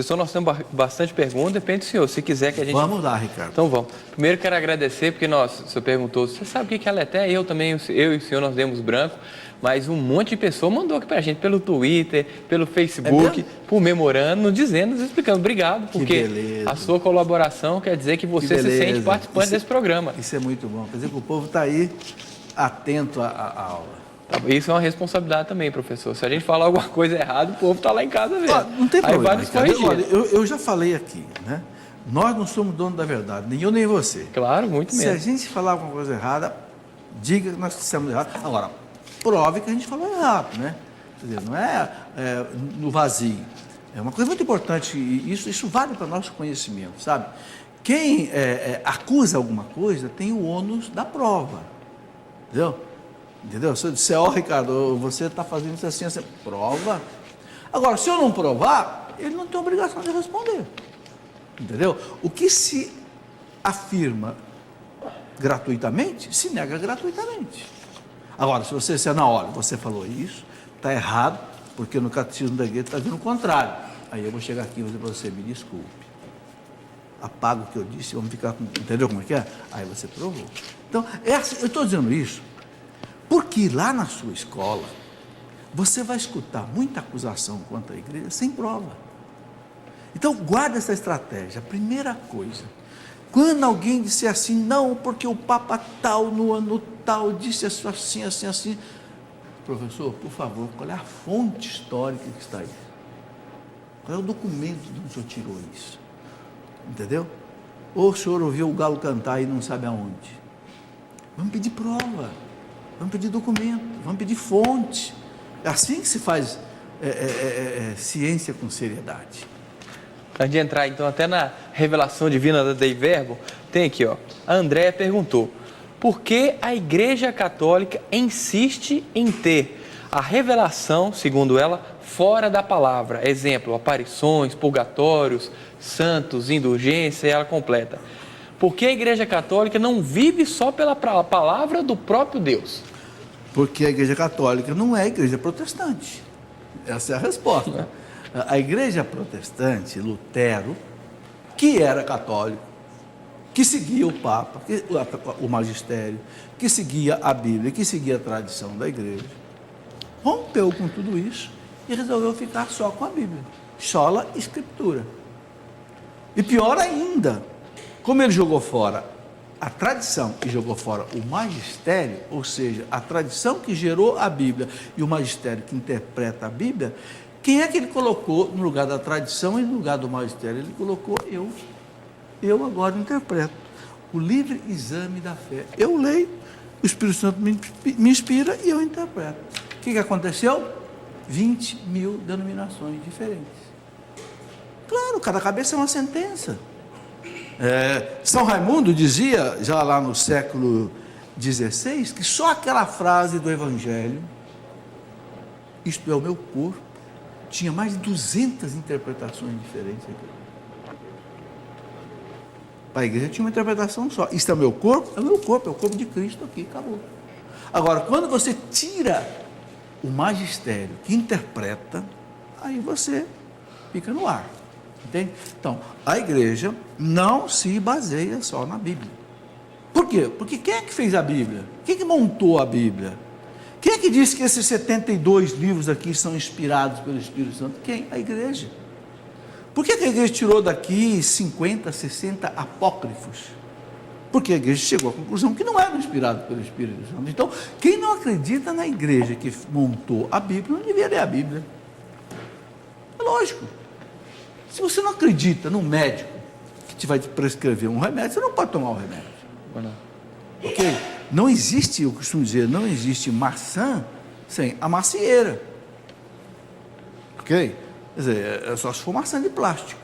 Professor, nós temos bastante perguntas, depende do senhor, se quiser que a gente... Vamos lá, Ricardo. Então vamos. Primeiro quero agradecer, porque o senhor perguntou, você sabe o que é Aleté? Eu também, eu e o senhor, nós demos branco, mas um monte de pessoa mandou aqui pra gente, pelo Twitter, pelo Facebook, por memorando, nos dizendo, nos explicando. Obrigado, porque a sua colaboração quer dizer que você se sente participante desse programa. Isso é muito bom, quer dizer que o povo está aí atento à aula. Isso é uma responsabilidade também, professor. Se a gente falar alguma coisa errada, o povo está lá em casa vendo. Não tem problema. Aí vai nos corrigir. Olha, eu já falei aqui, né? Nós não somos donos da verdade, nem eu nem você. Claro, muito mesmo. Se a gente falar alguma coisa errada, diga que nós dissemos errado. Agora, prove que a gente falou errado, né? Quer dizer, não é no vazio. É uma coisa muito importante, e isso vale para o nosso conhecimento, sabe? Quem acusa alguma coisa tem o ônus da prova, entendeu? Se eu disser, Ricardo, você está fazendo isso assim, assim, prova. Agora, se eu não provar, ele não tem obrigação de responder, entendeu? O que se afirma gratuitamente, se nega gratuitamente. Agora, se você disser, não, olha, você falou isso, está errado, porque no catecismo da igreja está dizendo o contrário. Aí eu vou chegar aqui e vou dizer para você, me desculpe. Apaga o que eu disse, vamos ficar com... Entendeu como é que é? Aí você provou. Então, eu estou dizendo isso porque lá na sua escola, você vai escutar muita acusação contra a igreja sem prova. Então, guarda essa estratégia. A primeira coisa, quando alguém disser assim, não, porque o Papa tal, no ano tal, disse assim, assim, assim. Professor, por favor, qual é a fonte histórica que está aí? Qual é o documento de onde o senhor tirou isso? Entendeu? Ou o senhor ouviu o galo cantar e não sabe aonde? Vamos pedir prova, vamos pedir documento, vamos pedir fonte. É assim que se faz ciência com seriedade. Antes de entrar, então, até na revelação divina da Dei Verbo, tem aqui, ó, a Andréia perguntou, por que a Igreja Católica insiste em ter a revelação, segundo ela, fora da palavra? Exemplo, aparições, purgatórios, santos, indulgência, e ela completa. Por que a Igreja Católica não vive só pela palavra do próprio Deus? Porque a Igreja Católica não é a Igreja Protestante. Essa é a resposta. A Igreja Protestante, Lutero, que era católico, que seguia o Papa, o magistério, que seguia a Bíblia, que seguia a tradição da Igreja, rompeu com tudo isso e resolveu ficar só com a Bíblia, sola Escritura. E pior ainda, como ele jogou fora a tradição e jogou fora o magistério, ou seja, a tradição que gerou a Bíblia e o magistério que interpreta a Bíblia, quem é que ele colocou no lugar da tradição e no lugar do magistério? Ele colocou eu. Eu agora interpreto o livre exame da fé. Eu leio, o Espírito Santo me inspira e eu interpreto. O que aconteceu? 20 mil denominações diferentes. Claro, cada cabeça é uma sentença. São Raimundo dizia, já lá no século XVI, que só aquela frase do Evangelho, isto é o meu corpo, tinha mais de 200 interpretações diferentes aqui. Para a igreja tinha uma interpretação só. Isto é o meu corpo? É o meu corpo, é o corpo de Cristo aqui, acabou. Agora, quando você tira o magistério que interpreta, aí você fica no ar. Entende? Então, a igreja não se baseia só na Bíblia. Por quê? Porque quem é que fez a Bíblia? Quem é que montou a Bíblia? Quem é que disse que esses 72 livros aqui são inspirados pelo Espírito Santo? Quem? A igreja. Por que a igreja tirou daqui 50, 60 apócrifos? Porque a igreja chegou à conclusão que não eram inspirados pelo Espírito Santo. Então, quem não acredita na igreja que montou a Bíblia, não devia ler a Bíblia. É lógico. Se você não acredita num médico que te vai prescrever um remédio, você não pode tomar o remédio. Não. Ok? Não existe, eu costumo dizer, não existe maçã sem a macieira. Ok? Quer dizer, é só se for maçã de plástico.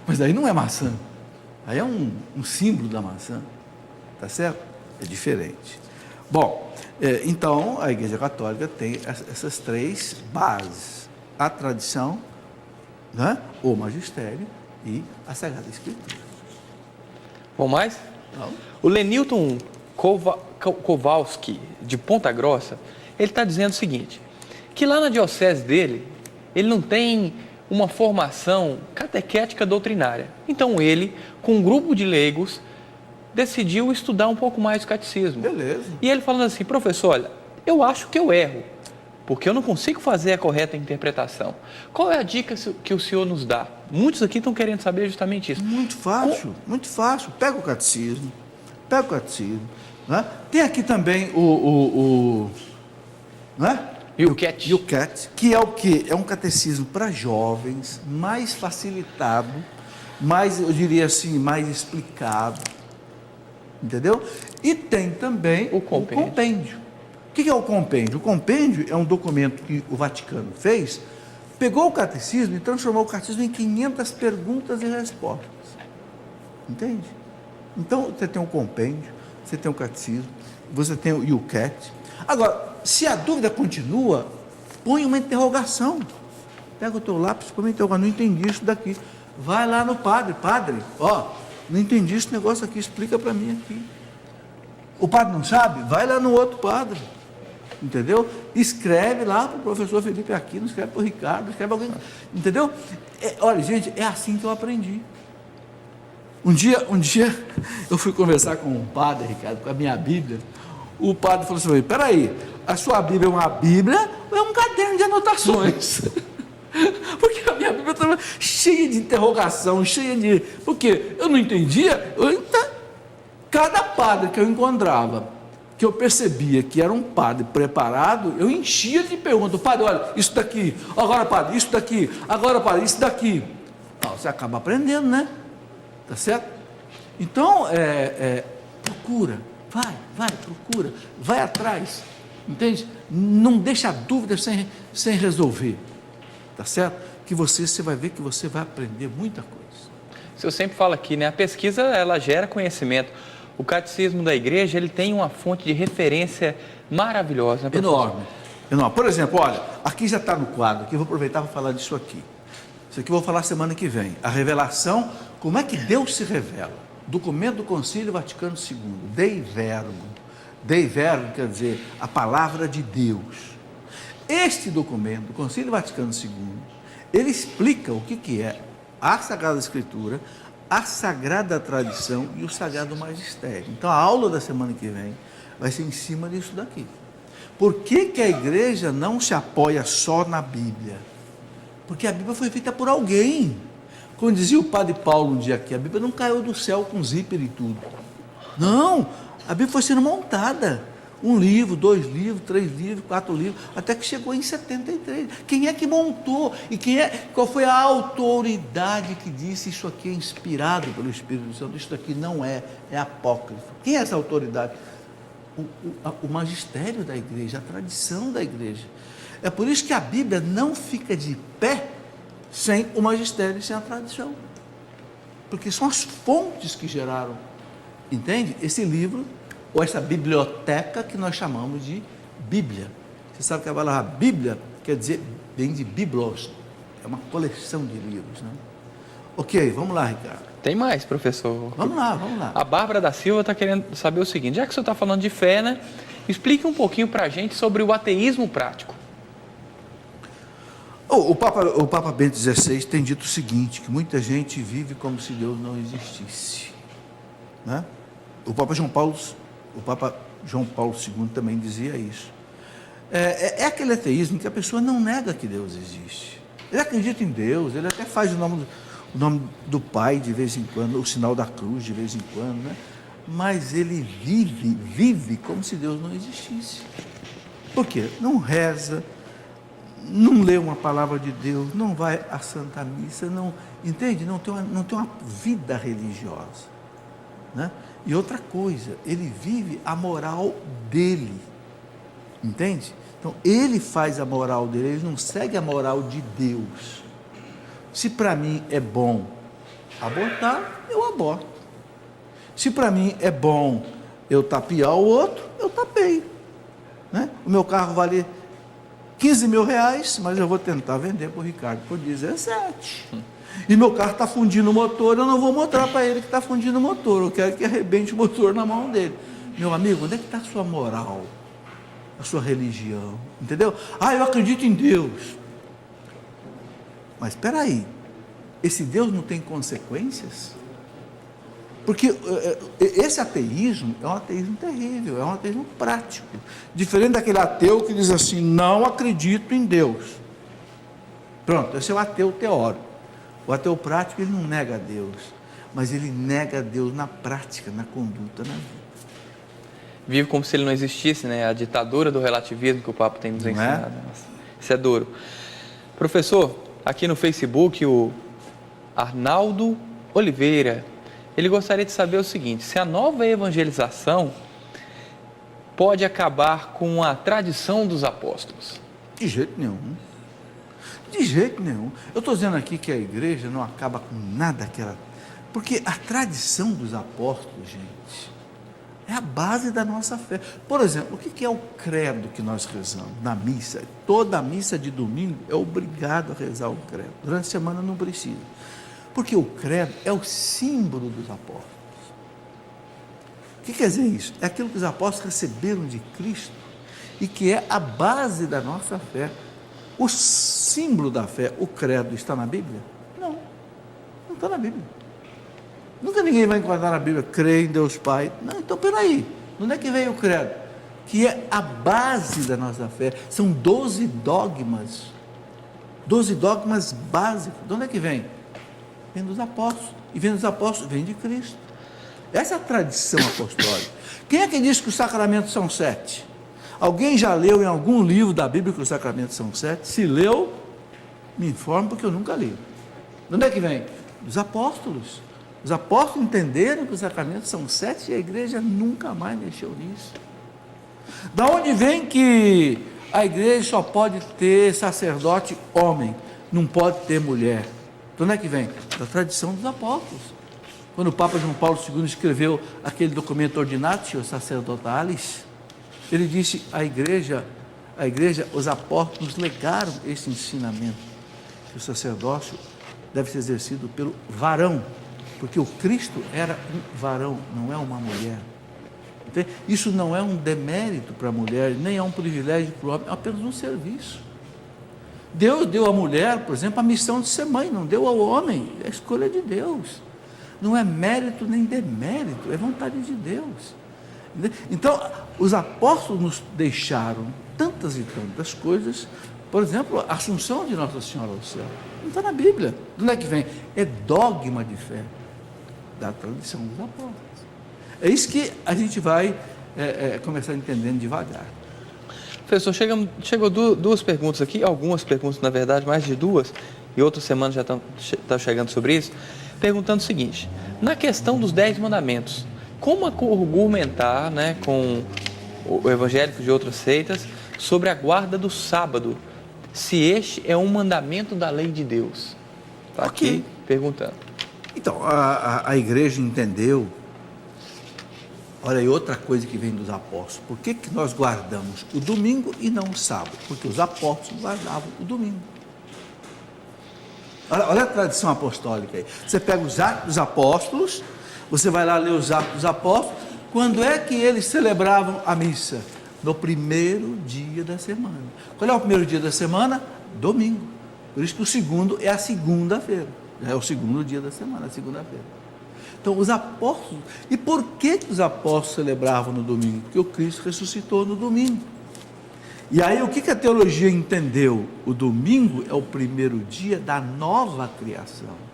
Mas aí não é maçã. Aí é um símbolo da maçã. Tá certo? É diferente. Bom, então a Igreja Católica tem essas três bases. A tradição, né? O magistério e a Sagrada Escritura. Vamos mais? Não. O Lenilton Kowalski, de Ponta Grossa, ele está dizendo o seguinte, que lá na diocese dele, ele não tem uma formação catequética doutrinária. Então ele, com um grupo de leigos, decidiu estudar um pouco mais o catecismo. Beleza. E ele falando assim, professor, olha, eu acho que eu erro, porque eu não consigo fazer a correta interpretação. Qual é a dica que o senhor nos dá? Muitos aqui estão querendo saber justamente isso. Muito fácil, muito fácil. Pega o catecismo, né? Tem aqui também né? Yucat, que é o quê? É um catecismo para jovens, mais facilitado, mais, eu diria assim, mais explicado, entendeu? E tem também o compêndio. O que é o compêndio? O compêndio é um documento que o Vaticano fez, pegou o catecismo e transformou o catecismo em 500 perguntas e respostas, entende? Então, você tem o compêndio, você tem o catecismo, você tem o Yucat. Agora, se a dúvida continua, põe uma interrogação. Pega o teu lápis, põe uma interrogação. Não entendi isso daqui. Vai lá no padre. Padre, não entendi esse negócio aqui, explica para mim aqui. O padre não sabe? Vai lá no outro padre. Entendeu? Escreve lá para o professor Felipe Aquino, escreve para o Ricardo, escreve alguém. Entendeu? Olha, gente, é assim que eu aprendi. Um dia eu fui conversar com um padre, Ricardo, com a minha Bíblia. O padre falou assim: peraí, a sua Bíblia é uma Bíblia ou é um caderno de anotações? Porque a minha Bíblia estava cheia de interrogação, porque eu não entendia. Cada padre que eu encontrava, que eu percebia que era um padre preparado, eu enchia de perguntas. Padre, olha, isso daqui, agora padre, isso daqui, agora padre, isso daqui. Você acaba aprendendo, né? Tá certo? Então, procura. Procura, vai atrás, entende? Não deixa a dúvida sem resolver, tá certo? Que você vai ver que você vai aprender muita coisa. Eu sempre falo aqui, né? A pesquisa, ela gera conhecimento. O catecismo da igreja, ele tem uma fonte de referência maravilhosa, né, enorme. Por exemplo, olha, aqui já está no quadro, aqui eu vou aproveitar para falar disso aqui. Isso aqui eu vou falar semana que vem. A revelação, como é que Deus se revela? Documento do Concílio Vaticano II, Dei Verbum. Dei Verbum quer dizer a palavra de Deus. Este documento do Concílio Vaticano II, ele explica o que é a Sagrada Escritura, a Sagrada Tradição e o Sagrado Magistério. Então a aula da semana que vem vai ser em cima disso daqui. Por que a igreja não se apoia só na Bíblia? Porque a Bíblia foi feita por alguém. Como dizia o padre Paulo um dia aqui, a Bíblia não caiu do céu com zíper e tudo. Não, a Bíblia foi sendo montada. 1 livro, 2 livros, 3 livros, 4 livros, até que chegou em 73. Quem é que montou? E qual foi a autoridade que disse isso aqui é inspirado pelo Espírito Santo? Isso aqui não é apócrifo. Quem é essa autoridade? O magistério da igreja, a tradição da igreja. É por isso que a Bíblia não fica de pé sem o magistério e sem a tradição, porque são as fontes que geraram, entende? Esse livro, ou essa biblioteca que nós chamamos de Bíblia. Você sabe que a palavra Bíblia quer dizer, vem de biblos, é uma coleção de livros, né? Ok, vamos lá, Ricardo. Tem mais, professor. Vamos lá. A Bárbara da Silva está querendo saber o seguinte: já que o senhor está falando de fé, né? Explique um pouquinho para a gente sobre o ateísmo prático. O Papa Bento XVI tem dito o seguinte, que muita gente vive como se Deus não existisse, né? O Papa João Paulo II também dizia isso. É aquele ateísmo que a pessoa não nega que Deus existe. Ele acredita em Deus, ele até faz o nome do Pai de vez em quando, o sinal da cruz de vez em quando, né? Mas ele vive como se Deus não existisse. Por quê? Não reza, não lê uma palavra de Deus, não vai à Santa Missa, não, entende? Não tem uma vida religiosa, né? E outra coisa, ele vive a moral dele, entende? Então, ele faz a moral dele, ele não segue a moral de Deus. Se para mim é bom abortar, eu aborto. Se para mim é bom eu tapear o outro, eu tapeio, né? O meu carro vale 15 mil reais, mas eu vou tentar vender para o Ricardo por 17. E meu carro está fundindo o motor, eu não vou mostrar para ele que está fundindo o motor, eu quero que arrebente o motor na mão dele. Meu amigo, onde é que está a sua moral? A sua religião? Entendeu? Eu acredito em Deus. mas espera aí, esse Deus não tem consequências? Porque esse ateísmo é um ateísmo terrível, é um ateísmo prático, diferente daquele ateu que diz assim, não acredito em Deus. Pronto, esse é o ateu teórico. O ateu prático, ele não nega Deus, mas ele nega Deus na prática, na conduta, na vida. Vive como se ele não existisse, né? A ditadura do relativismo que o Papa tem nos ensinado. Isso é duro. Professor, aqui no Facebook, o Arnaldo Oliveira, ele gostaria de saber o seguinte: se a nova evangelização pode acabar com a tradição dos apóstolos? De jeito nenhum. De jeito nenhum. Eu estou dizendo aqui que a igreja não acaba com nada que ela... Porque a tradição dos apóstolos, gente, é a base da nossa fé. Por exemplo, o que é o credo que nós rezamos na missa? Toda missa de domingo é obrigado a rezar o credo. Durante a semana não precisa. Porque o credo é o símbolo dos apóstolos. O que quer dizer isso? É aquilo que os apóstolos receberam de Cristo e que é a base da nossa fé. O símbolo da fé, o credo, está na Bíblia? Não, não está na Bíblia. Nunca ninguém vai encontrar na Bíblia, crê em Deus Pai. Não, então peraí, de onde é que vem o credo? Que é a base da nossa fé. São 12 dogmas. 12 dogmas básicos. De onde é que vem? Vem dos apóstolos. E vem dos apóstolos, vem de Cristo. Essa é a tradição apostólica. Quem é que diz que os sacramentos são 7? Alguém já leu em algum livro da Bíblia que os sacramentos são 7? Se leu, me informe, porque eu nunca li. De onde é que vem? Dos apóstolos. Os apóstolos entenderam que os sacramentos são 7 e a igreja nunca mais mexeu nisso. Da onde vem que a igreja só pode ter sacerdote homem, não pode ter mulher? De onde é que vem? Da tradição dos apóstolos. Quando o Papa João Paulo II escreveu aquele documento Ordinatio Sacerdotalis, ele disse a igreja, os apóstolos legaram esse ensinamento, que o sacerdócio deve ser exercido pelo varão, porque o Cristo era um varão, não é uma mulher. Entende? Isso não é um demérito para a mulher, nem é um privilégio para o homem, é apenas um serviço. Deus deu à mulher, por exemplo, a missão de ser mãe, não deu ao homem, é a escolha de Deus. Não é mérito nem demérito, é vontade de Deus. Então, os apóstolos nos deixaram tantas e tantas coisas, por exemplo, a assunção de Nossa Senhora ao céu, não está na Bíblia. De onde é que vem? É dogma de fé da tradição dos apóstolos. É isso que a gente vai começar entendendo devagar. Professor, chegou duas perguntas aqui, algumas perguntas, na verdade, mais de duas, e outras semanas já estão chegando sobre isso, perguntando o seguinte: na questão dos 10 mandamentos, como argumentar, né, com o evangélico de outras seitas sobre a guarda do sábado, se este é um mandamento da lei de Deus? Está aqui perguntando. Então, a igreja entendeu. Olha aí outra coisa que vem dos apóstolos. Por que nós guardamos o domingo e não o sábado? Porque os apóstolos guardavam o domingo. Olha a tradição apostólica aí. Você pega os Atos dos Apóstolos, você vai lá ler os Atos dos Apóstolos. Quando é que eles celebravam a missa? No primeiro dia da semana. Qual é o primeiro dia da semana? Domingo. Por isso que o segundo é a segunda-feira. É o segundo dia da semana, a segunda-feira. Então, os apóstolos... E por que os apóstolos celebravam no domingo? Porque o Cristo ressuscitou no domingo. E aí, o que a teologia entendeu? O domingo é o primeiro dia da nova criação.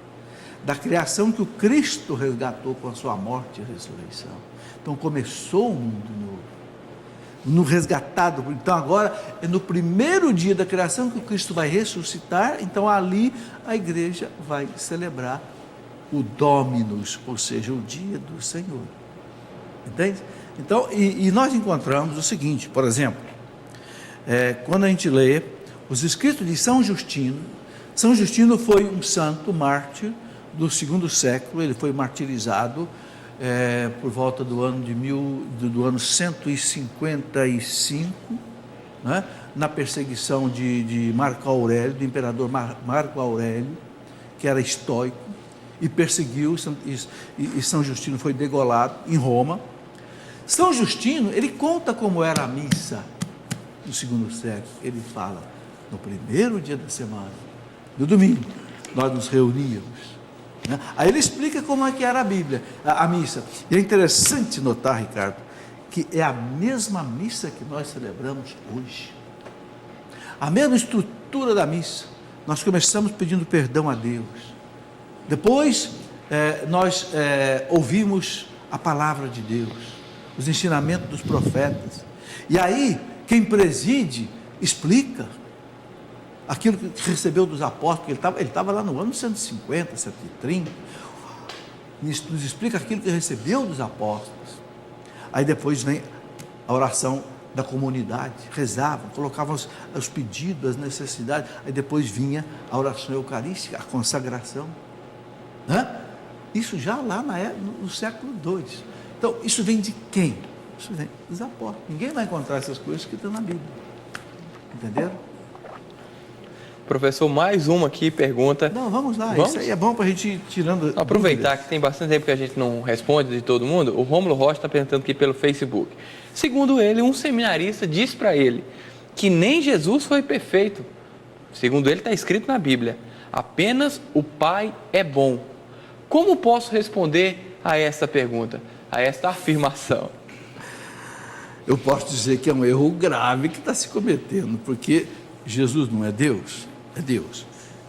Da criação que o Cristo resgatou com a sua morte e ressurreição. Então, começou um mundo novo. No resgatado. Então, agora, é no primeiro dia da criação que o Cristo vai ressuscitar. Então, ali, a igreja vai celebrar o Dominus, ou seja, o dia do Senhor. Entende? Então, e nós encontramos o seguinte, por exemplo, quando a gente lê os escritos de São Justino. São Justino foi um santo mártir do segundo século, ele foi martirizado por volta do ano 155, né, na perseguição de Marco Aurélio, do imperador Marco Aurélio, que era estoico, e perseguiu, e São Justino foi degolado em Roma. São Justino, ele conta como era a missa no segundo século. Ele fala, no primeiro dia da semana, No domingo, nós nos reuníamos. Né? Aí ele explica como é que era a Bíblia, a missa. E é interessante notar, Ricardo, que é a mesma missa que nós celebramos hoje. A mesma estrutura da missa. Nós começamos pedindo perdão a Deus. Depois, nós ouvimos a palavra de Deus, os ensinamentos dos profetas. E aí, quem preside, explica aquilo que recebeu dos apóstolos, ele estava lá no ano 150, 130, nos explica aquilo que recebeu dos apóstolos. Aí depois vem a oração da comunidade, rezavam, colocavam os pedidos, as necessidades, aí depois vinha a oração eucarística, a consagração, né? Isso já lá no século II. Então, isso vem de quem? Isso vem dos apóstolos. Ninguém vai encontrar essas coisas que estão na Bíblia, entenderam? Professor, mais uma aqui pergunta. Não, vamos lá, vamos? Isso aí é bom para a gente ir tirando. Aproveitar dúvidas. que tem bastante tempo que a gente não responde de todo mundo, o Rômulo Rocha está perguntando aqui pelo Facebook. Segundo ele, um seminarista diz para ele que nem Jesus foi perfeito. Segundo ele, está escrito na Bíblia, apenas o Pai é bom. Como posso responder a essa pergunta, a esta afirmação? Eu posso dizer que é um erro grave que está se cometendo, porque Jesus não é Deus, é Deus.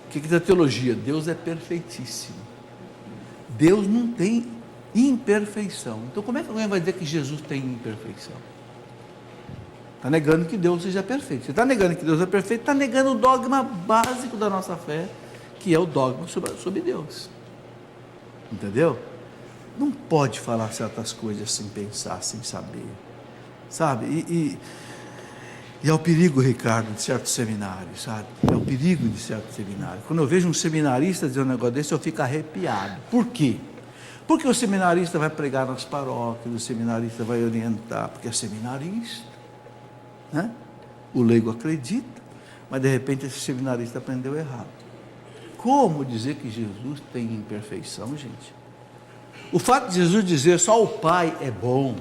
O que é da teologia? Deus é perfeitíssimo. Deus não tem imperfeição. Então, como é que alguém vai dizer que Jesus tem imperfeição? Está negando que Deus seja perfeito. Você está negando que Deus é perfeito, está negando o dogma básico da nossa fé, que é o dogma sobre Deus. Entendeu? Não pode falar certas coisas sem pensar, sem saber. Sabe? E é o perigo, Ricardo, de certos seminários, sabe? É o perigo de certos seminários. Quando eu vejo um seminarista dizer um negócio desse, eu fico arrepiado. Por quê? Porque o seminarista vai pregar nas paróquias, o seminarista vai orientar, porque é seminarista, né? O leigo acredita, mas de repente esse seminarista aprendeu errado. Como dizer que Jesus tem imperfeição, gente? O fato de Jesus dizer só o Pai é bom,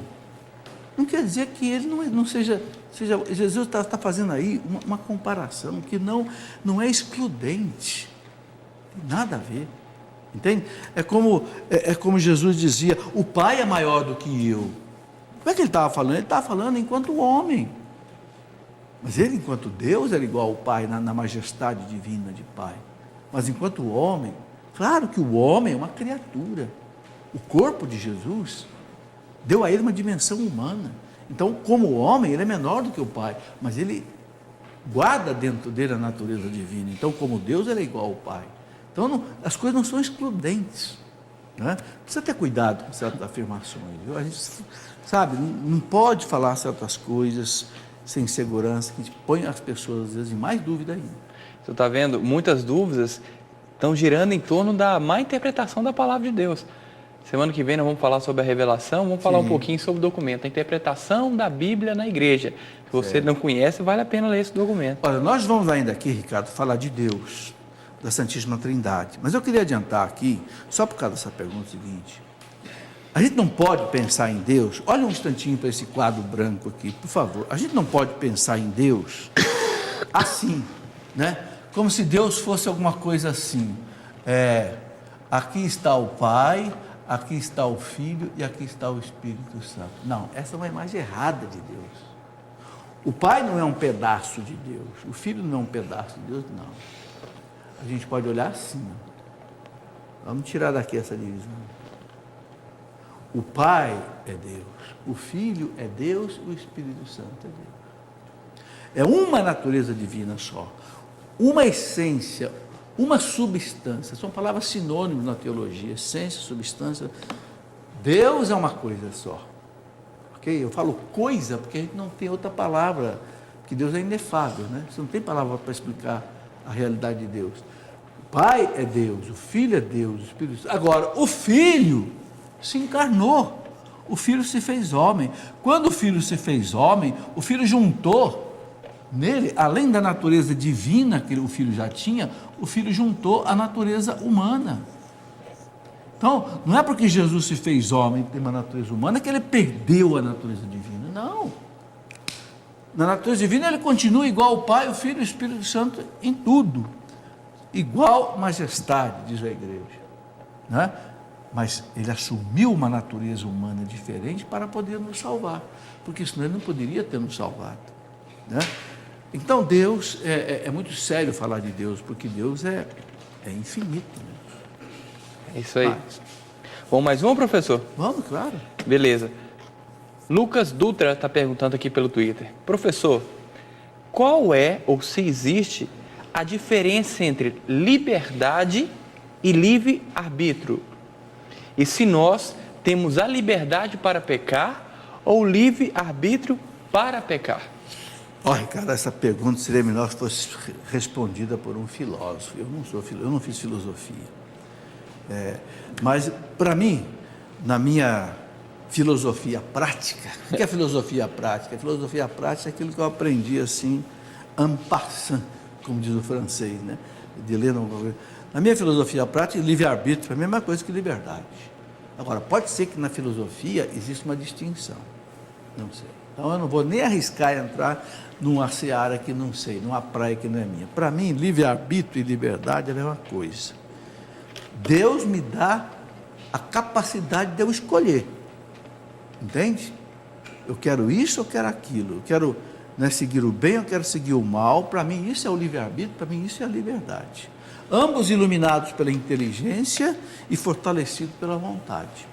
não quer dizer que ele não seja Jesus está fazendo aí uma comparação que não é excludente, não tem nada a ver, entende? É como Jesus dizia, o Pai é maior do que eu. Como é que ele estava falando? Ele estava falando enquanto homem, mas ele enquanto Deus era igual ao Pai na majestade divina de Pai, mas enquanto homem, claro que o homem é uma criatura, o corpo de Jesus deu a ele uma dimensão humana. Então, como homem, ele é menor do que o Pai, mas ele guarda dentro dele a natureza divina. Então, como Deus, ele é igual ao Pai. Então, as coisas não são excludentes, né? Precisa ter cuidado com certas afirmações, viu? A gente, sabe, não pode falar certas coisas sem segurança, que a gente põe as pessoas, às vezes, em mais dúvida ainda. Você está vendo? Muitas dúvidas estão girando em torno da má interpretação da palavra de Deus. Semana que vem nós vamos falar sobre a revelação, vamos falar um pouquinho sobre o documento, a interpretação da Bíblia na igreja. Se você não conhece, vale a pena ler esse documento. Olha, nós vamos ainda aqui, Ricardo, falar de Deus, da Santíssima Trindade. Mas eu queria adiantar aqui, só por causa dessa pergunta, o seguinte: a gente não pode pensar em Deus, olha um instantinho para esse quadro branco aqui, por favor. A gente não pode pensar em Deus assim, né? Como se Deus fosse alguma coisa assim. Aqui está o Pai, aqui está o Filho e aqui está o Espírito Santo. Não, essa é uma imagem errada de Deus. O Pai não é um pedaço de Deus, o Filho não é um pedaço de Deus, não. A gente pode olhar assim, ó. Vamos tirar daqui essa divisão. O Pai é Deus, o Filho é Deus, o Espírito Santo é Deus. É uma natureza divina só, uma essência, uma substância. São palavras sinônimas na teologia: essência, substância. Deus é uma coisa só, ok? Eu falo coisa porque a gente não tem outra palavra, porque Deus é inefável, né? Você não tem palavra para explicar a realidade de Deus. O Pai é Deus, o Filho é Deus, o Espírito Santo. Agora, o Filho se encarnou, o Filho se fez homem. Quando o Filho se fez homem, o Filho juntou nele, além da natureza divina que o Filho já tinha, o Filho juntou a natureza humana. Então, não é porque Jesus se fez homem, tem uma natureza humana, que ele perdeu a natureza divina. Não. Na natureza divina ele continua igual ao Pai, o Filho e o Espírito Santo em tudo. igual majestade, diz a igreja, né? Mas ele assumiu uma natureza humana diferente para poder nos salvar, porque senão ele não poderia ter nos salvado, né? Então Deus, é muito sério falar de Deus, porque Deus é infinito, né? É isso aí. Bom, mais um, professor? Vamos, claro. Beleza. Lucas Dutra está perguntando aqui pelo Twitter. Professor, qual é, ou se existe, a diferença entre liberdade e livre-arbítrio? E se nós temos a liberdade para pecar ou livre-arbítrio para pecar? Olha, cara, essa pergunta seria melhor se fosse respondida por um filósofo. Eu não fiz filosofia. Mas, para mim, na minha filosofia prática, o que é filosofia prática? A filosofia prática é aquilo que eu aprendi assim, en passant, como diz o francês, né? De ler alguma coisa. Na minha filosofia prática, livre-arbítrio é a mesma coisa que liberdade. Agora, pode ser que na filosofia exista uma distinção. Não sei. Então, eu não vou nem arriscar entrar numa seara que não sei, numa praia que não é minha. Para mim, livre-arbítrio e liberdade é a mesma coisa. Deus me dá a capacidade de eu escolher. Entende? Eu quero isso, eu quero aquilo. Eu quero, né, seguir o bem, eu quero seguir o mal. Para mim, isso é o livre-arbítrio, para mim, isso é a liberdade. Ambos iluminados pela inteligência e fortalecidos pela vontade.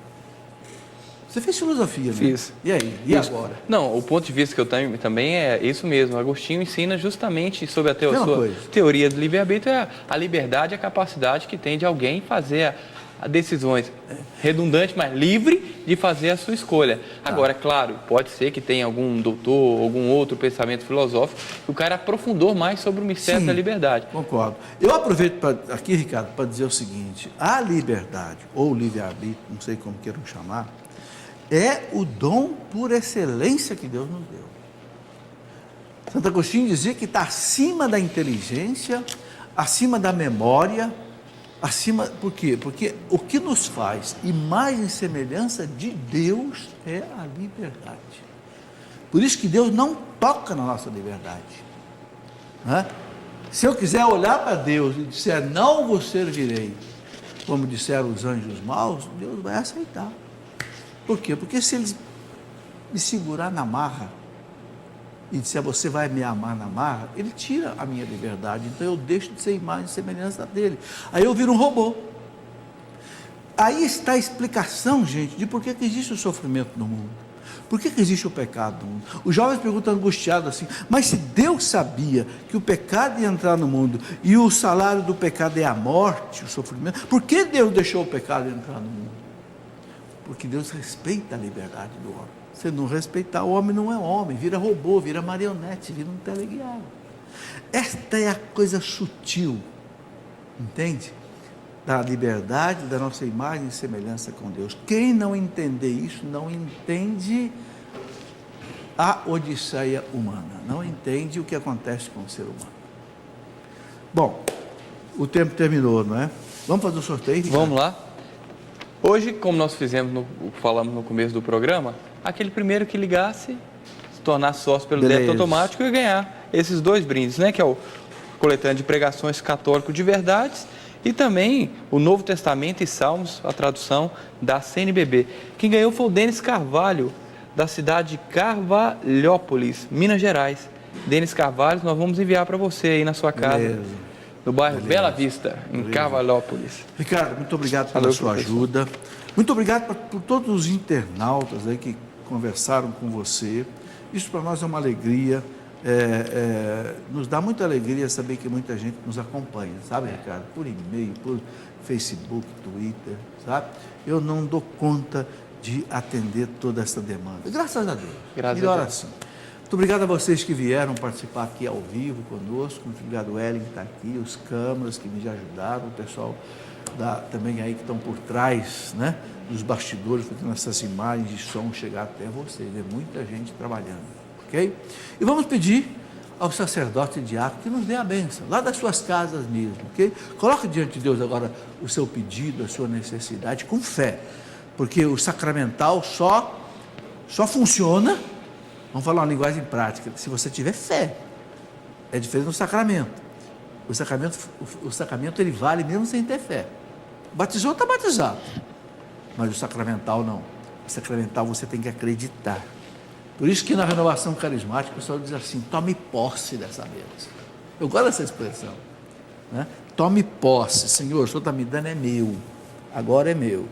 Você fez filosofia, né? Fiz. E aí? E isso. Agora? Não, o ponto de vista que eu tenho também é isso mesmo. Agostinho ensina justamente sobre a Mesma teoria do livre-arbítrio, a liberdade, a capacidade que tem de alguém fazer a decisões redundante, mas livre de fazer a sua escolha. Agora, claro, pode ser que tenha algum doutor, algum outro pensamento filosófico, que o cara aprofundou mais sobre o mistério da liberdade. Concordo. Eu aproveito aqui, Ricardo, para dizer o seguinte: a liberdade, ou livre-arbítrio, não sei como queiram chamar, é o dom por excelência que Deus nos deu. Santo Agostinho dizia que está acima da inteligência, acima da memória, por quê? Porque o que nos faz imagem e semelhança de Deus é a liberdade. Por isso que Deus não toca na nossa liberdade, né? Se eu quiser olhar para Deus e disser, não vos servirei, como disseram os anjos maus, Deus vai aceitar. Por quê? Porque se Ele me segurar na marra e disser, você vai me amar na marra, Ele tira a minha liberdade, então eu deixo de ser imagem e semelhança dEle. Aí eu viro um robô. Aí está a explicação, gente, de por que existe o sofrimento no mundo. Por que existe o pecado no mundo? Os jovens perguntam angustiados assim, mas se Deus sabia que o pecado ia entrar no mundo e o salário do pecado é a morte, o sofrimento, por que Deus deixou o pecado entrar no mundo? Porque Deus respeita a liberdade do homem. Se não respeitar, o homem não é homem, vira robô, vira marionete, vira um teleguiado. Esta é a coisa sutil, entende? Da liberdade, da nossa imagem e semelhança com Deus. Quem não entender isso, não entende a odisseia humana, não entende o que acontece com o ser humano. Bom, o tempo terminou, não é? Vamos fazer o sorteio, Ricardo? Vamos lá. Hoje, como nós falamos no começo do programa, aquele primeiro que ligasse, se tornasse sócio pelo débito automático e ganhar esses 2 brindes, né? Que é o coletânea de pregações católico de verdades e também o Novo Testamento e Salmos, a tradução da CNBB. Quem ganhou foi o Denis Carvalho, da cidade de Carvalhópolis, Minas Gerais. Denis Carvalho, nós vamos enviar para você aí na sua casa. Beleza. No bairro Bela Vista, em Carvalhópolis. Ricardo, muito obrigado pela sua ajuda. Muito obrigado por todos os internautas aí que conversaram com você. Isso para nós é uma alegria. Nos dá muita alegria saber que muita gente nos acompanha, sabe, Ricardo? Por e-mail, por Facebook, Twitter, sabe? Eu não dou conta de atender toda essa demanda. Graças a Deus. Melhor assim. Muito obrigado a vocês que vieram participar aqui ao vivo conosco. Muito obrigado, Ellen, que está aqui, os câmeras que me ajudaram, o pessoal também aí que estão por trás, né, dos bastidores, fazendo essas imagens de som chegar até vocês. É muita gente trabalhando, ok? E vamos pedir ao sacerdote e diácono que nos dê a bênção, lá das suas casas mesmo, ok? Coloque diante de Deus agora o seu pedido, a sua necessidade, com fé, porque o sacramental só funciona. Vamos falar uma linguagem prática. Se você tiver fé, é diferente do sacramento. O sacramento ele vale mesmo sem ter fé. Batizou, está batizado. Mas o sacramental não. O sacramental você tem que acreditar. Por isso que na renovação carismática o pessoal diz assim, tome posse dessa bênção. Eu gosto dessa expressão. Né? Tome posse, Senhor, o Senhor está me dando, é meu. Agora é meu.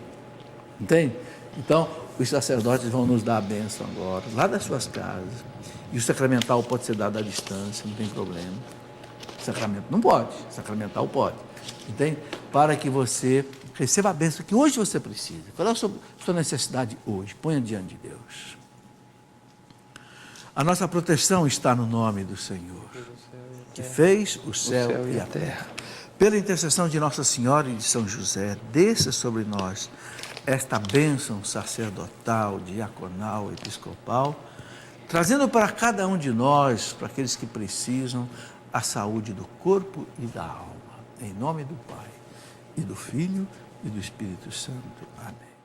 Entende? Então, os sacerdotes vão nos dar a bênção agora, lá das suas casas. E o sacramental pode ser dado à distância, não tem problema. Sacramento não pode, sacramental pode. Entende? Para que você receba a bênção que hoje você precisa. Qual é a sua necessidade hoje? Ponha diante de Deus. A nossa proteção está no nome do Senhor, que fez o céu e a terra. Pela intercessão de Nossa Senhora e de São José, desça sobre nós esta bênção sacerdotal, diaconal, episcopal, trazendo para cada um de nós, para aqueles que precisam, a saúde do corpo e da alma. Em nome do Pai, e do Filho, e do Espírito Santo. Amém.